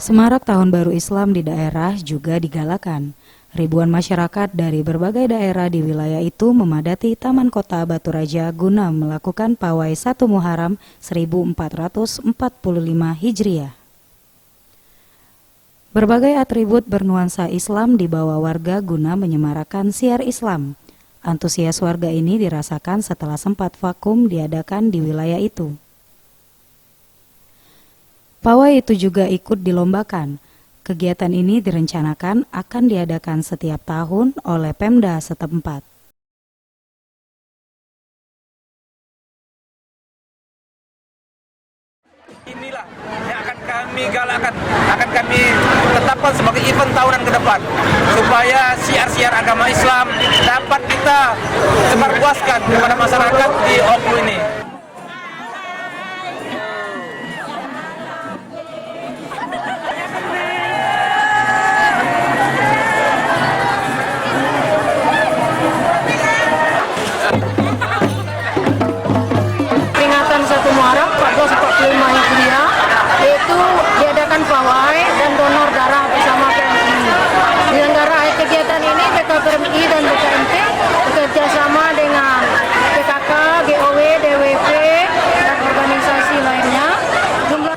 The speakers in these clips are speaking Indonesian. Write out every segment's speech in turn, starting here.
Semarak Tahun Baru Islam di daerah juga digalakan. Ribuan masyarakat dari berbagai daerah di wilayah itu memadati Taman Kota Batu Raja guna melakukan pawai 1 Muharram 1445 Hijriah. Berbagai atribut bernuansa Islam dibawa warga guna menyemarakan siar Islam. Antusias warga ini dirasakan setelah sempat vakum diadakan di wilayah itu. Pawai itu juga ikut dilombakan. Kegiatan ini direncanakan akan diadakan setiap tahun oleh Pemda setempat. Inilah yang akan kami galakkan, akan kami tetapkan sebagai event tahunan ke depan, supaya siar-siar agama Islam dapat kita sebarluaskan kepada masyarakat di Oku ini. Peringatan 1 Muharram 1445 Hijriah, yaitu diadakan pawai dan donor darah bersama PMI. Penyelenggara kegiatan ini BKPMI dan BKMT bekerjasama dengan PKK, GOW, DWP, dan organisasi lainnya. Jumlah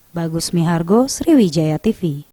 Bagus Mihargo, Sriwijaya TV.